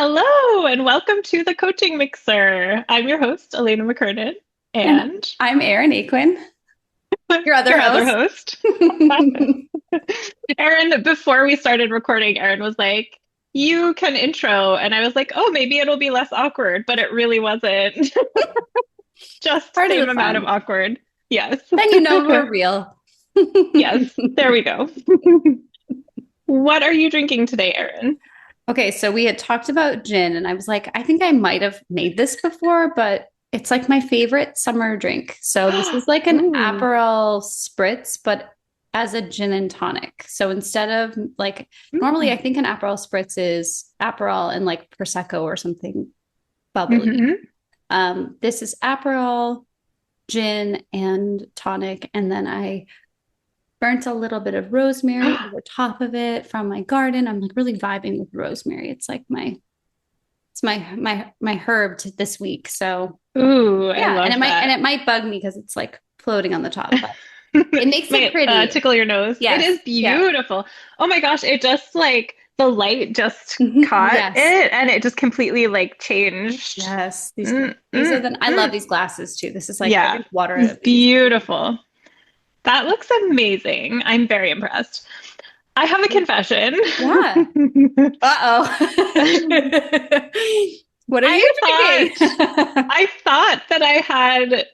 Hello and welcome to the Coaching Mixer. I'm your host, Elena McKernan, And and I'm Erin Aquin, your other your other host. host. Erin, before we started recording, Erin was like, "You can intro." And I was like, "Oh, maybe it'll be less awkward," but it really wasn't. Just Part of same the amount of fun. awkward. Yes. Then you know we're real. Yes, there we go. What are you drinking today, Erin? Okay, so we had talked about gin, and I was like, I think I might have made this before, but it's like my favorite summer drink. So this is like an Ooh. Aperol spritz, but as a gin and tonic. So instead of like normally, I think an Aperol spritz is Aperol and like Prosecco or something bubbly. Mm-hmm. This is Aperol, gin, and tonic, and then I burnt a little bit of rosemary over top of it from my garden. I'm like really vibing with rosemary. It's like my herb this week. So Ooh, I yeah, and love that. it might bug me because it's like floating on the top, but it makes it Might pretty. tickle your nose. It Yes. is Yeah. beautiful. Oh my gosh, it just like the light just caught Yes. it and it just completely like changed. Yes. Mm, These are mm, the I love mm. these glasses too. This is like I Yeah, drink water out it's of these. beautiful. That looks amazing. I'm very impressed. I have a confession. Yeah. Uh-oh. What are I you drinking? thought I thought that I had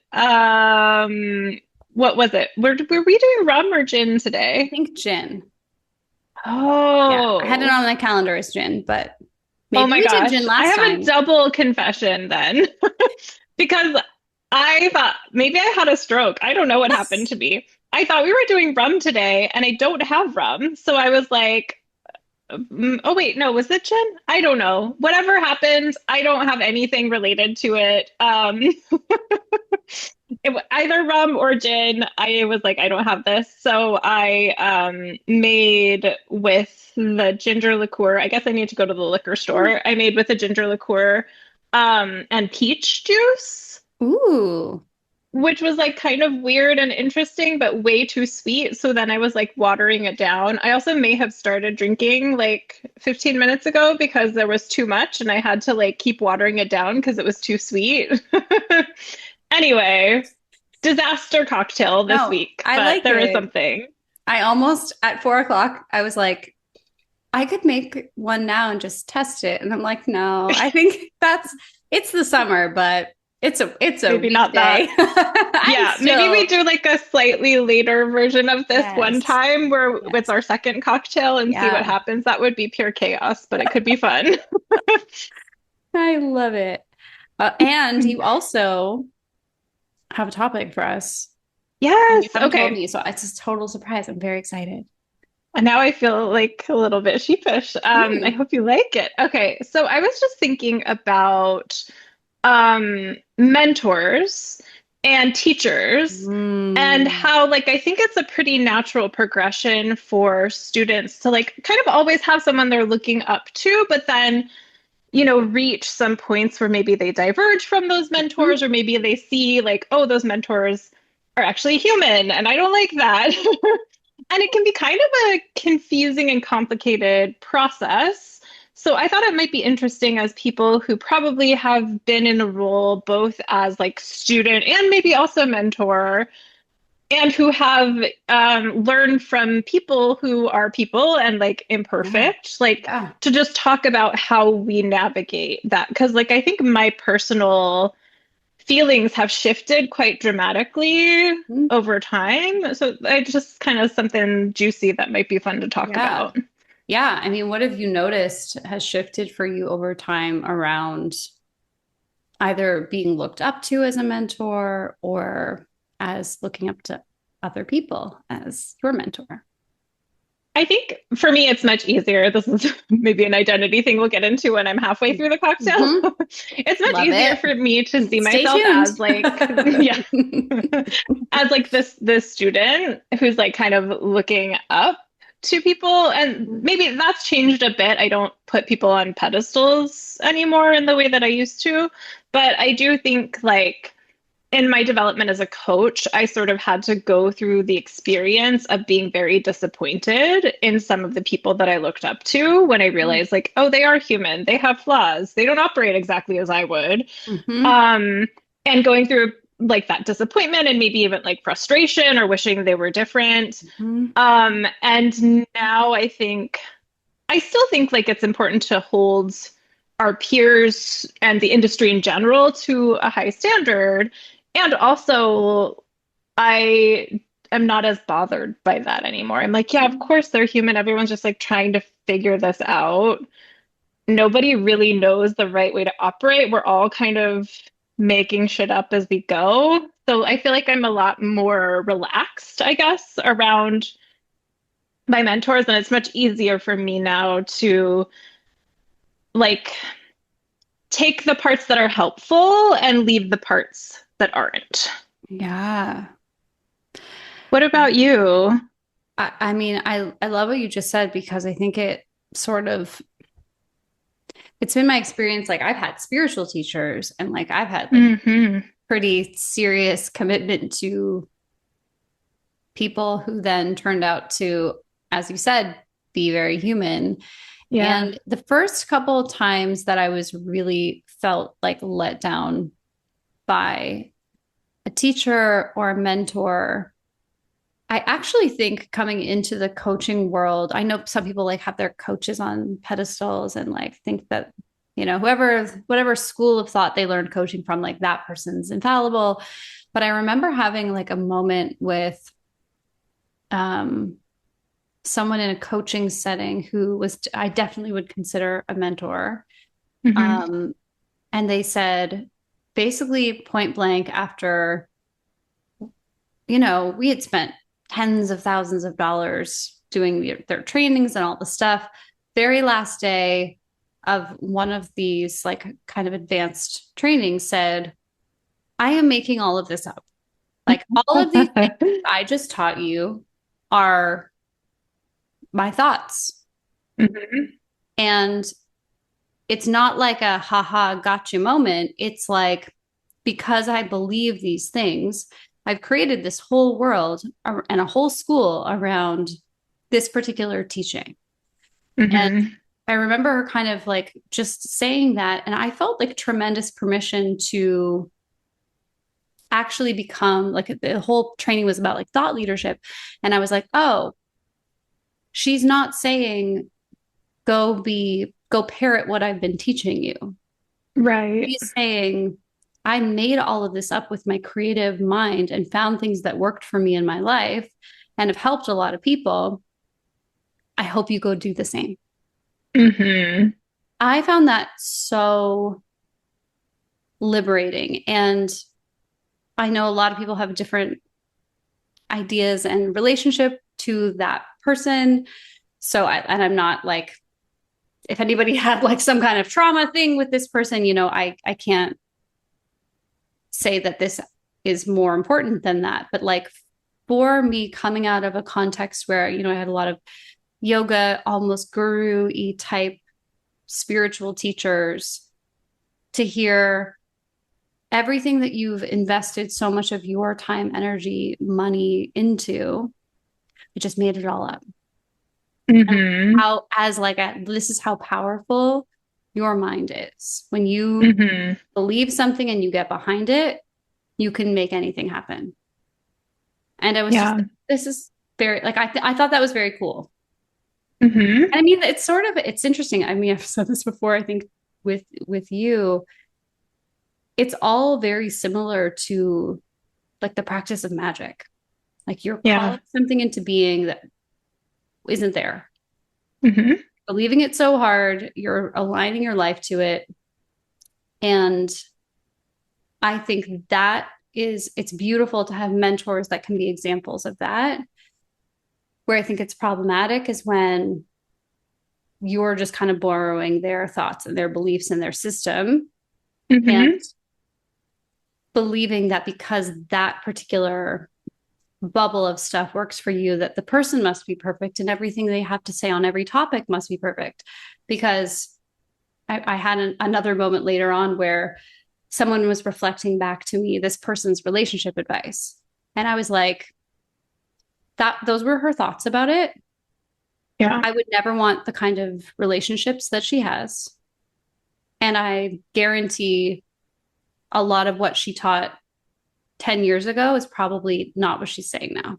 what was it? Were we doing rum or gin I today? think gin. Yeah, I had it Oh. on my calendar as gin, but Oh maybe my we did gin gosh. I last have a time. double confession then because I thought maybe I had a stroke. I don't know what happened to me. I thought we were doing rum today and I don't have rum. So I was like, oh wait, no, was it gin? I don't know. Whatever happened, I don't have anything related to it. Either rum or gin. I was like, I don't have this. So I made with the ginger liqueur. I guess I need to go to the liquor store. I made with the ginger liqueur and peach juice, Ooh. which was like kind of weird and interesting, but way too sweet. So then I was like watering it down. I also may have started drinking like 15 minutes ago because there was too much and I had to like keep watering it down because it was too sweet. Anyway, disaster cocktail this No, week, I but like there is it. something. I almost at 4 o'clock, I was like, I could make one now and just test it. And I'm like, no, I think it's the summer, but it's a Maybe not that. weekday. I'm Yeah, maybe we still, do like a slightly later version of this one yes, time where it's yes. our second cocktail and see what Yeah, happens. That would be pure chaos, but it could be fun. I love it. And you also have a topic for us. And you Yes. haven't told Okay. me, so it's a total surprise. I'm very excited. And now I feel like a little bit sheepish. I Hmm. hope you like it. Okay. So I was just thinking about mentors and teachers and Mm. how like I think it's a pretty natural progression for students to like kind of always have someone they're looking up to, but then reach some points where maybe they diverge from those mentors or maybe they see like, oh, those mentors are actually human and I don't like that. And it can be kind of a confusing and complicated process. So I thought it might be interesting as people who probably have been in a role both as like student and maybe also mentor and who have learned from people who are people and like Yeah, imperfect, like yeah. to just talk about how we navigate that. Because, like, I think my personal feelings have shifted quite dramatically Mm. over time. So it's just kind of something juicy that might be fun to talk Yeah. about. Yeah. I mean, what have you noticed has shifted for you over time around either being looked up to as a mentor or as looking up to other people as your mentor? I think for me, it's much easier. This is maybe an identity thing we'll get into when I'm halfway through the cocktail. Hmm. It's much Love easier it. for me to see Stay myself tuned. as like, yeah, as like this student who's like kind of looking up to people. And maybe that's changed a bit. I don't put people on pedestals anymore in the way that I used to. But I do think like in my development as a coach, I sort of had to go through the experience of being very disappointed in some of the people that I looked up to when I realized, like, oh, they are human, they have flaws, they don't operate exactly as I would. Mm-hmm. Um, and going through like that disappointment and maybe even like frustration or wishing they were different. Mm-hmm. And now I still think like it's important to hold our peers and the industry in general to a high standard. And also, I am not as bothered by that anymore. I'm like, yeah, of course they're human. Everyone's just like trying to figure this out. Nobody really knows the right way to operate. We're all kind of making shit up as we go. So I feel like I'm a lot more relaxed, I guess, around my mentors, and it's much easier for me now to like take the parts that are helpful and leave the parts that aren't. Yeah. What about you? I mean, I love what you just said because I think it sort of it's been my experience. Like I've had spiritual teachers and like I've had like Hmm. pretty serious commitment to people who then turned out to, as you said, be very human. Yeah. And the first couple of times that I was really felt like let down by a teacher or a mentor, I actually think coming into the coaching world, I know some people like have their coaches on pedestals and like think that, you know, whatever school of thought they learned coaching from, like that person's infallible. But I remember having like a moment with um, someone in a coaching setting who was, I definitely would consider a mentor. Hmm. Um, and they said, basically point blank, after, you know, we had spent tens of thousands of dollars doing their trainings and all the stuff. Very last day of one of these, like, kind of advanced trainings, said, I am making all of this up. Like, all of these things I just taught you are my thoughts. Hmm. And it's not like a haha gotcha moment. It's like, because I believe these things, I've created this whole world and a whole school around this particular teaching. And Hmm. I remember her kind of like just saying that. And I felt like tremendous permission to actually become like the whole training was about like thought leadership. And I was like, oh, she's not saying go parrot what I've been teaching you. Right. She's saying, I made all of this up with my creative mind and found things that worked for me in my life and have helped a lot of people. I hope you go do the same. Hmm. I found that so liberating. And I know a lot of people have different ideas and relationship to that person. And I'm not like, if anybody had like some kind of trauma thing with this person, you know, I can't say that this is more important than that. But like for me, coming out of a context where, you know, I had a lot of yoga, almost guru-y type spiritual teachers, to hear everything that you've invested so much of your time, energy, money into, it just made it all up. And Hmm. how, as like, this is how powerful your mind is. When you Hmm. believe something and you get behind it, you can make anything happen. And I was just, Yeah. this is very, like, I thought that was very cool. Hmm. And I mean, it's sort of, it's interesting. I mean, I've said this before, I think with you, it's all very similar to like the practice of magic. Like you're Yeah. calling something into being that isn't there, Hmm. believing it so hard, you're aligning your life to it. And I think that it's beautiful to have mentors that can be examples of that. Where I think it's problematic is when you're just kind of borrowing their thoughts and their beliefs and their system and Hmm. believing that because that particular bubble of stuff works for you, that the person must be perfect and everything they have to say on every topic must be perfect. Because I had another moment later on where someone was reflecting back to me this person's relationship advice. And I was like, that those were her thoughts about it. Yeah. I would never want the kind of relationships that she has. And I guarantee a lot of what she taught 10 years ago is probably not what she's saying now.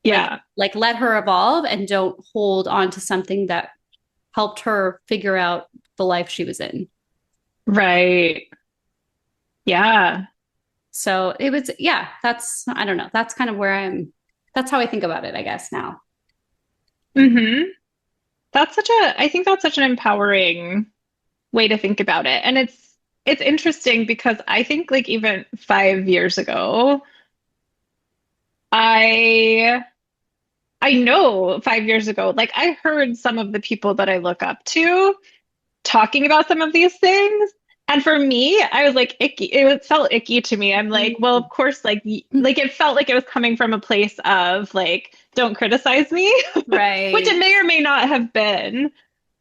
Yeah. Like let her evolve and don't hold on to something that helped her figure out the life she was in. Right. Yeah. So it was, yeah, that's, I don't know. That's kind of where that's how I think about it, I guess, now. Hmm. I think that's such an empowering way to think about it. And it's interesting because I think like even 5 years ago, I I know 5 years ago, like I heard some of the people that I look up to talking about some of these things. And for me, I was like icky. Felt icky to me. I'm like, well, of course, like it felt like it was coming from a place of like, don't criticize me, which Right. it may or may not have been.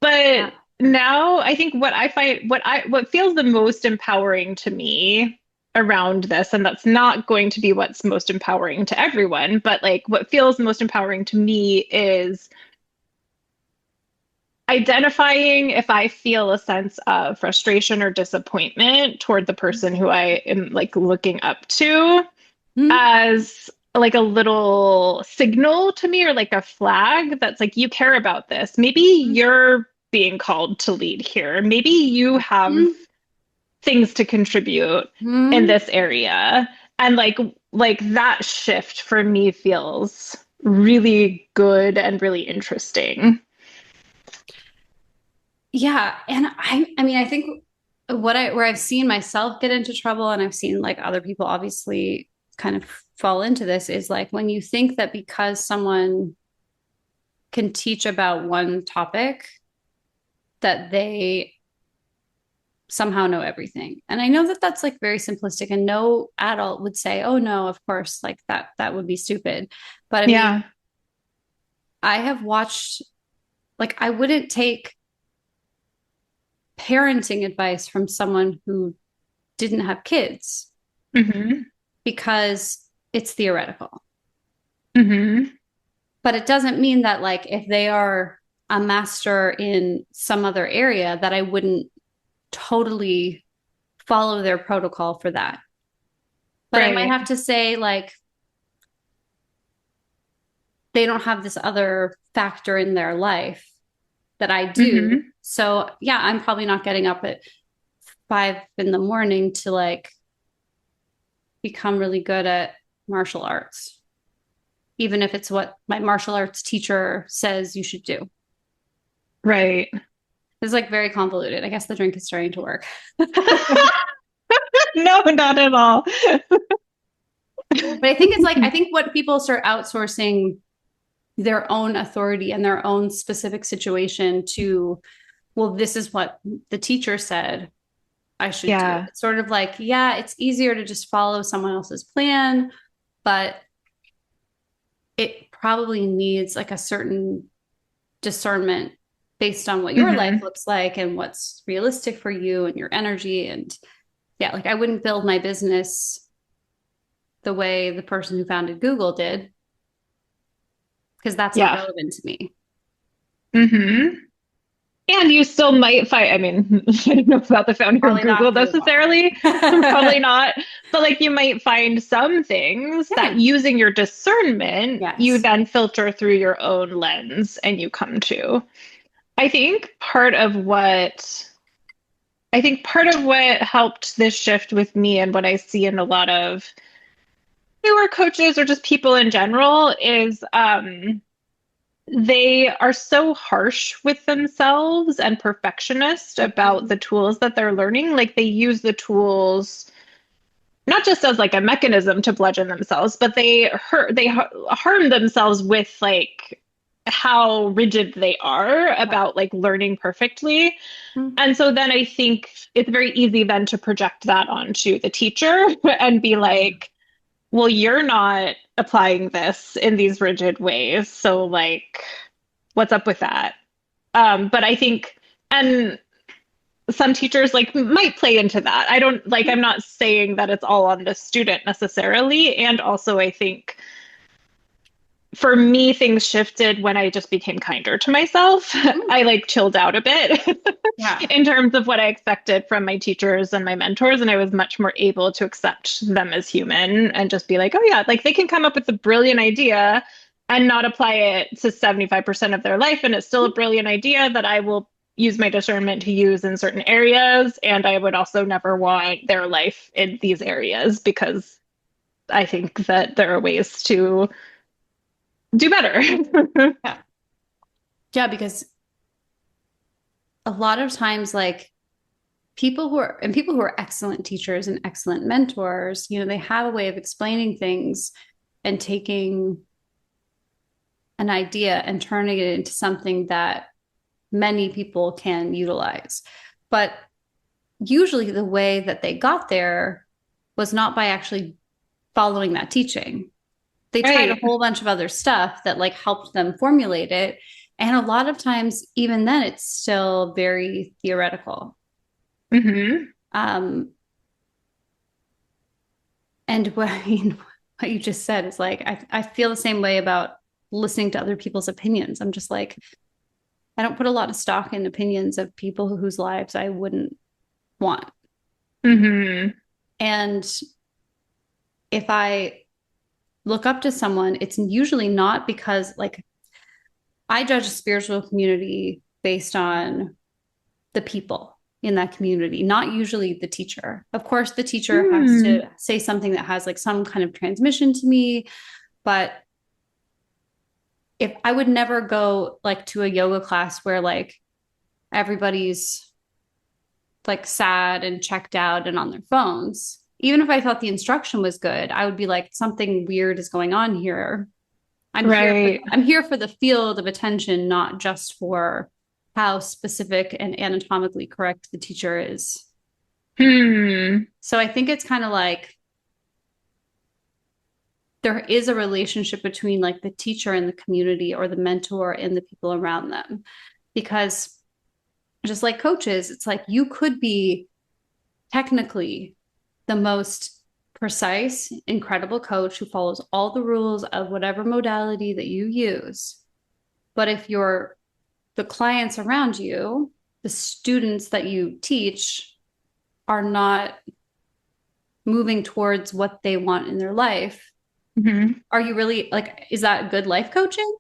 Yeah. But now I think what feels the most empowering to me around this, and that's not going to be what's most empowering to everyone, but like what feels most empowering to me is identifying if I feel a sense of frustration or disappointment toward the person who I am like looking up to Mm-hmm. as like a little signal to me or like a flag that's like you care about this. Maybe you're being called to lead here. Maybe you have things to contribute in Mm-hmm. this area. And like that shift for me feels really good and really interesting. Yeah, and I mean I think where I've seen myself get into trouble and I've seen like other people obviously kind of fall into this is like when you think that because someone can teach about one topic that they somehow know everything. And I know that that's like very simplistic and no adult would say, "Oh no, of course, like that would be stupid." But I mean, Yeah. I have watched like I wouldn't take parenting advice from someone who didn't have kids Hmm. because it's theoretical. Hmm. But it doesn't mean that like if they are a master in some other area that I wouldn't totally follow their protocol for that. But I might Right. have to say like they don't have this other factor in their life that I do. Hmm. So yeah, I'm probably not getting up at 5 in the morning to like become really good at martial arts, even if it's what my martial arts teacher says you should do. Right. It's like very convoluted. I guess the drink is starting to work. No, not at all. But I think it's like, I think what people start outsourcing their own authority and their own specific situation to, well, this is what the teacher said I should do. Yeah. It's sort of like, yeah, it's easier to just follow someone else's plan, but it probably needs like a certain discernment based on what your life Hmm. looks like and what's realistic for you and your energy. And yeah, like I wouldn't build my business the way the person who founded Google did because that's not Yeah. relevant to me. Hmm. And you still might find, I mean, I don't know about the founder of Probably Google not necessarily, Google. probably not, but like you might find some things that Yeah. using your discernment, you Yes. then filter through your own lens and you come to. I think part of what helped this shift with me and what I see in a lot of newer coaches or just people in general is they are so harsh with themselves and perfectionist about Mhm. the tools that they're learning. Like they use the tools not just as like a mechanism to bludgeon themselves, but harm themselves with like how rigid they are about like learning perfectly. Mhm. And so then I think it's very easy then to project that onto the teacher and be like, well, you're not applying this in these rigid ways. So like, what's up with that? But I think, and some teachers like might play into that. I don't like, I'm not saying that it's all on the student necessarily. And also, I think for me, things shifted when I just became kinder to myself. I like chilled out a bit Yeah. in terms of what I expected from my teachers and my mentors. And I was much more able to accept them as human and just be like, oh, yeah, like they can come up with a brilliant idea and not apply it to 75% of their life. And it's still a brilliant idea that I will use my discernment to use in certain areas. And I would also never want their life in these areas because I think that there are ways to do better. Yeah. Yeah, because a lot of times, like people who are excellent teachers and excellent mentors, you know, they have a way of explaining things and taking an idea and turning it into something that many people can utilize. But usually the way that they got there was not by actually following that teaching. They tried a Right. whole bunch of other stuff that like helped them formulate it. And a lot of times, even then, it's still very theoretical. Hmm. Um, and what, I mean, what you just said is like, I feel the same way about listening to other people's opinions. I'm just like, I don't put a lot of stock in opinions of people whose lives I wouldn't want. Hmm. And if I look up to someone, it's usually not because like I judge a spiritual community based on the people in that community, not usually the teacher. Of course, the teacher has Hmm. to say something that has like some kind of transmission to me, but if I would never go like to a yoga class where like everybody's like sad and checked out and on their phones. Even if I thought the instruction was good, I would be like, something weird is going on here. Right. I'm here for the field of attention, not just for how specific and anatomically correct the teacher is. Hmm. So I think it's kind of like there is a relationship between like the teacher and the community or the mentor and the people around them. Because just like coaches, it's like you could be technically the most precise, incredible coach who follows all the rules of whatever modality that you use. But if you're the clients around you, the students that you teach are not moving towards what they want in their life, Hmm. are you really like, is that good life coaching?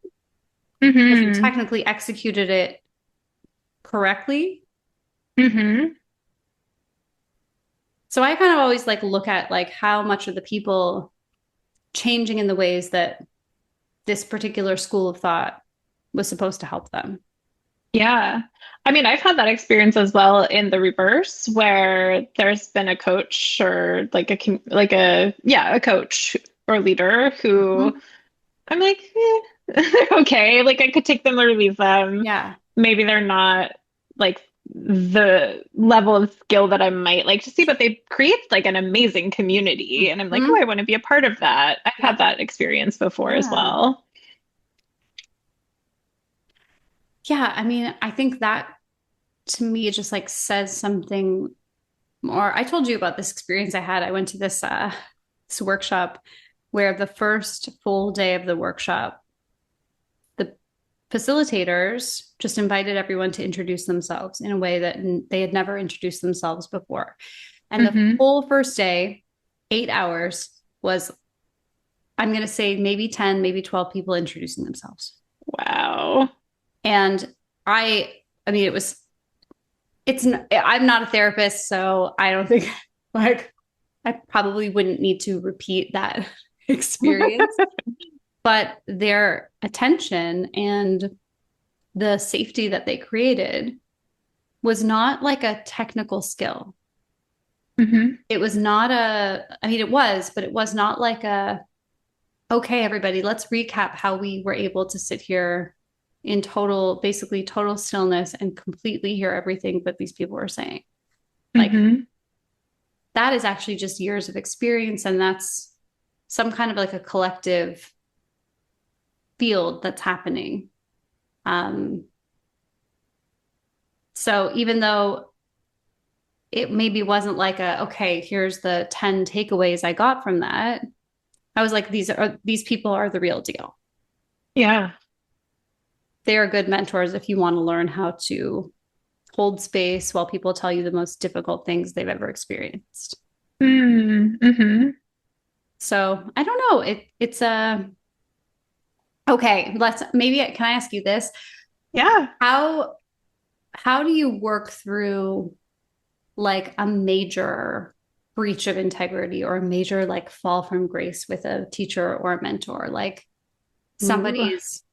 If you Hmm. technically executed it correctly. Hmm. So I kind of always like look at like how much are the people changing in the ways that this particular school of thought was supposed to help them. Yeah. I mean, I've had that experience as well in the reverse where there's been a coach or like a coach or leader who Mm-hmm. I'm like, they're okay. Like I could take them or leave them. Yeah. Maybe they're not like the level of skill that I might like to see, but they create like an amazing community. And I'm like, oh, Mm-hmm. I want to be a part of that. I've had Yeah. that experience before as Yeah. well. Yeah. I mean, I think that to me, it just like says something more. I told you about this experience I had. I went to this workshop where the first full day of the workshop, the facilitators just invited everyone to introduce themselves in a way that they had never introduced themselves before. And the Hmm. whole first day, 8 hours, was, I'm going to say maybe 10, maybe 12 people introducing themselves. Wow. And I mean, I'm not a therapist, so I don't think like I probably wouldn't need to repeat that experience. But their attention and the safety that they created was not like a technical skill. Hmm. It was not I mean, it was, but it was not like okay, everybody, let's recap how we were able to sit here in basically total stillness and completely hear everything that these people were saying. Like, Hmm. that is actually just years of experience. And that's some kind of like a collective field that's happening. Um, so even though it maybe wasn't like okay, here's the 10 takeaways I got from that. I was like, these people are the real deal. Yeah. They are good mentors if you want to learn how to hold space while people tell you the most difficult things they've ever experienced. Mm-hmm. So I don't know. It's a okay. Let's maybe can I ask you this? Yeah. How how do you work through like a major breach of integrity or a major like fall from grace with a teacher or a mentor? Like Ooh. somebody's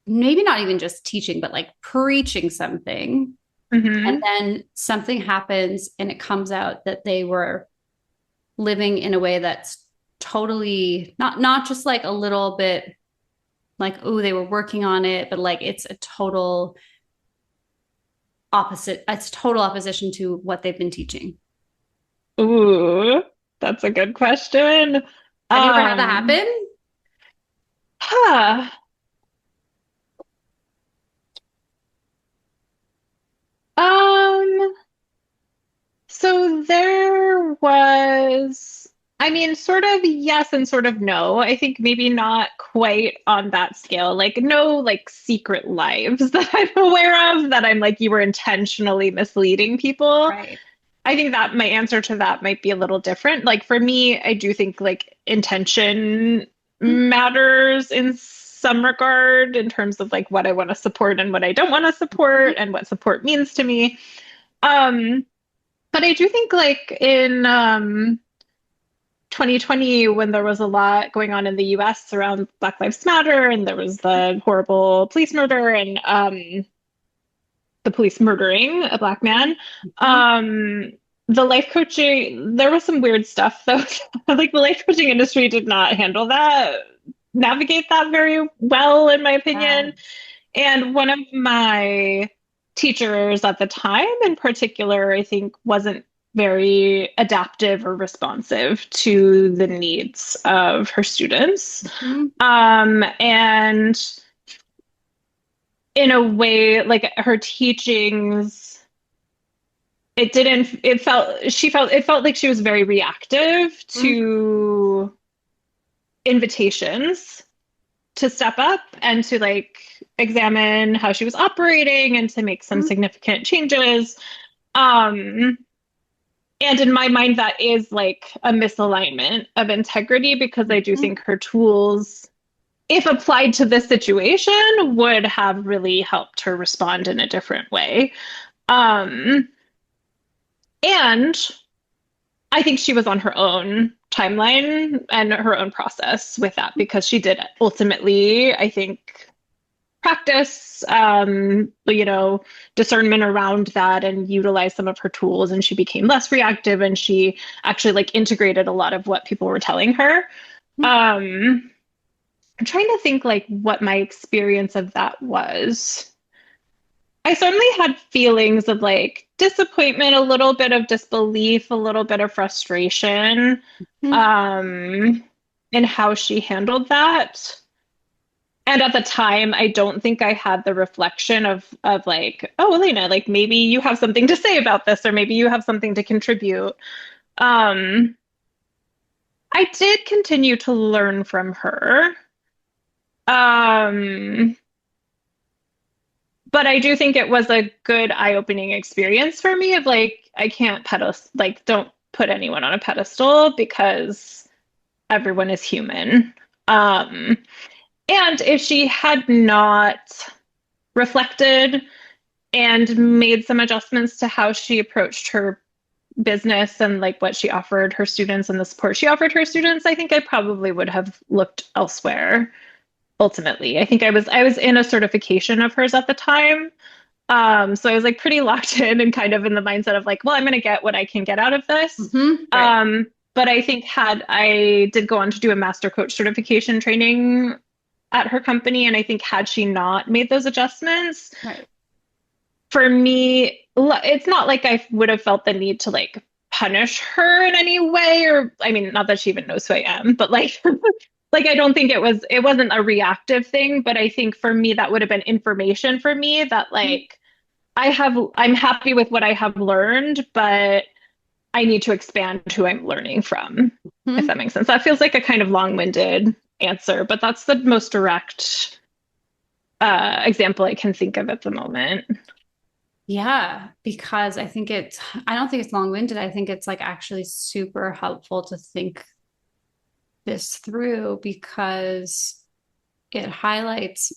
maybe not even just teaching, but like preaching something. And Mm-hmm. then something happens and it comes out that they were living in a way that's totally not just like a little bit like, oh, they were working on it, but like it's a total opposite, it's total opposition to what they've been teaching. Ooh, that's a good question. Have you ever had that Um, happen? huh. Um, so there was, I mean, sort of yes and sort of no. I think maybe not quite on that scale. Like no like secret lives that I'm aware of that I'm like you were intentionally misleading people. Right. I think that my answer to that might be a little different. Like for me, I do think like intention matters in some regard in terms of like what I want to support and what I don't want to support and what support means to me. Um, but I do think like in 2020 when there was a lot going on in the US around Black Lives Matter and there was the horrible police murder and the police murdering a black man. Mhm. The life coaching, there was some weird stuff though. Like the life coaching industry did not handle that, navigate that very well, in my Yeah. opinion. And one of my teachers at the time, in particular, I think wasn't very adaptive or responsive to the needs of her students. Mhm. And in a way, like her teachings it didn't it felt she felt it felt like she was very reactive Mhm. to invitations to step up and to like examine how she was operating and to make some significant changes um and in my mind that is like a misalignment of integrity because I do Mhm. think her tools if applied to this situation would have really helped her respond in a different way um and I think she was on her own timeline and her own process with that because she did ultimately, I think, practice, discernment around that and utilize some of her tools. And she became less reactive and she actually like integrated a lot of what people were telling her. Um, I'm trying to think like what my experience of that was. I certainly had feelings of like disappointment, a little bit of disbelief, a little bit of frustration Mhm. um, in how she handled that. And at the time, I don't think I had the reflection of like, oh, Elena, like maybe you have something to say about this, or maybe you have something to contribute. Um, I did continue to learn from her. Um, but I do think it was a good eye-opening experience for me of like I can't pedestal like don't put anyone on a pedestal because everyone is human. Um and if she had not reflected and made some adjustments to how she approached her business and like what she offered her students and the support she offered her students, I think I probably would have looked elsewhere ultimately. I think I was in a certification of hers at the time. So I was like pretty locked in and kind of in the mindset of like, well, I'm going to get what I can get out of this. Mhm. Right. But I think had I did go on to do a master coach certification training at her company, and I think had she not made those adjustments, Right. for me, it's not like I would have felt the need to like punish her in any way, or I mean, not that she even knows who I am, but like, like I don't think it wasn't a reactive thing, but I think for me that would have been information for me that like I'm happy with what I have learned, but I need to expand who I'm learning from, if Hmm? that makes sense. That feels like a kind of long-winded answer, but that's the most direct example I can think of at the moment. Yeah, because I don't think it's long-winded. I think it's like actually super helpful to think this through because it highlights,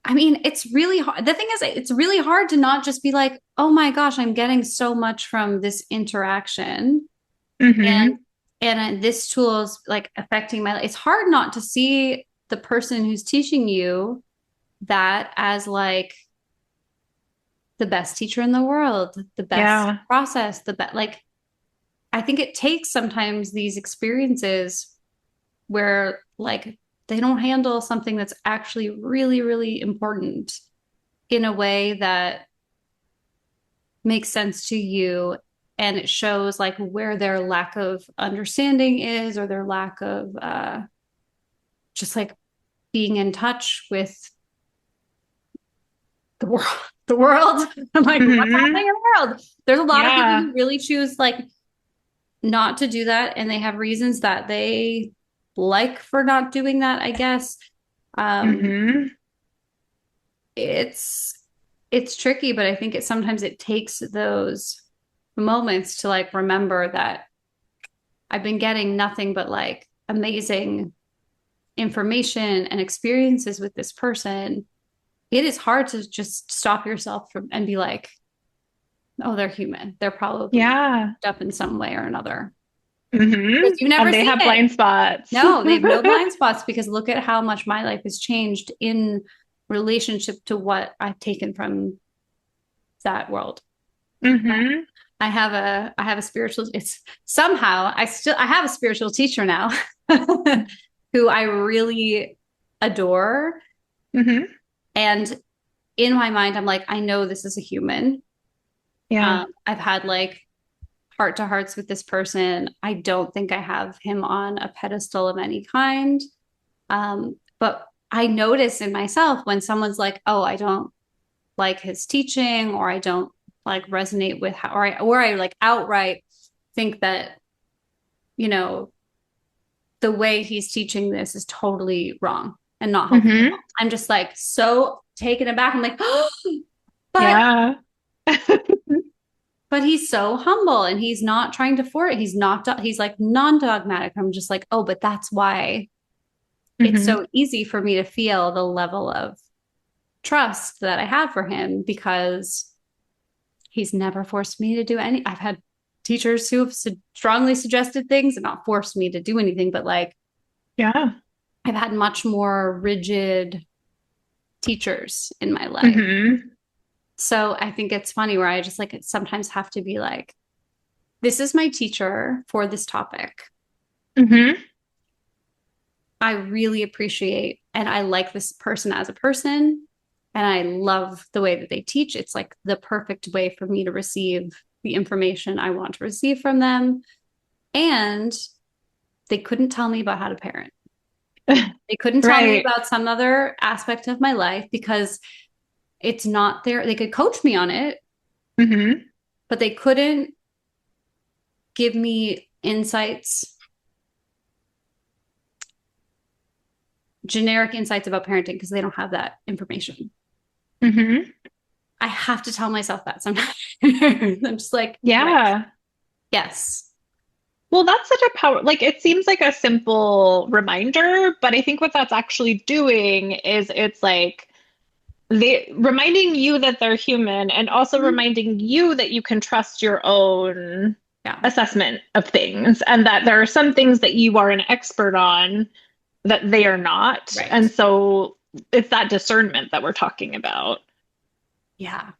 I mean, it's really hard. The thing is, it's really hard to not just be like, oh my gosh, I'm getting so much from this interaction. And Hmm. this tool is like affecting my life. It's hard not to see the person who's teaching you that as like the best teacher in the world, the best Yeah. process, the best like I think it takes sometimes these experiences where like they don't handle something that's actually really, really important in a way that makes sense to you, and it shows like where their lack of understanding is, or their lack of just like being in touch with the world. The world. I'm like, what's Hmm. happening in the world? There's a lot of people Yeah. who really choose like not to do that, and they have reasons that they like for not doing that, I guess. Um, Hmm. it's it's tricky, but I think sometimes it takes those moments to like remember that I've been getting nothing but like amazing information and experiences with this person. It is hard to just stop yourself from and be like, oh, they're human. They're probably Yeah. up in some way or another. Hmm. Because you've never And they seen have it. blind spots. No, they have no blind spots because look at how much my life has changed in relationship to what I've taken from that world. Hmm. I have a spiritual, it's somehow I have a spiritual teacher now who I really adore. Hmm. And in my mind, I'm like, I know this is a human. Yeah. I've had like heart to hearts with this person. I don't think I have him on a pedestal of any kind. But I notice in myself when someone's like, oh, I don't like his teaching, or I don't like resonate with how, or I like outright think that, you know, the way he's teaching this is totally wrong and not helpful at Hmm. all. I'm just like so taken aback. I'm like, oh, but Yeah. he's so humble and he's not trying to force it. He's like non-dogmatic. I'm just like, oh, but that's why it's Hmm. so easy for me to feel the level of trust that I have for him because he's never forced me to do any. I've had teachers who have strongly suggested things and not forced me to do anything, but like Yeah. I've had much more rigid teachers in my life. Hmm. So I think it's funny where I just like sometimes have to be like, this is my teacher for this topic. Hmm. I really appreciate and I like this person as a person. And I love the way that they teach. It's like the perfect way for me to receive the information I want to receive from them. And they couldn't tell me about how to parent. They couldn't tell me Right. about some other aspect of my life because it's not there. They could coach me on it, Hmm. but they couldn't give me insights, generic insights about parenting because they don't have that information. Hmm. I have to tell myself that sometimes. I'm just like, right. Yeah. Yes. Well, that's such a power, like it seems like a simple reminder, but I think what that's actually doing is it's like they reminding you that they're human and also Mhm. reminding you that you can trust your own Yeah. assessment of things and that there are some things that you are an expert on that they are not. Right. And so it's that discernment that we're talking about. Yeah.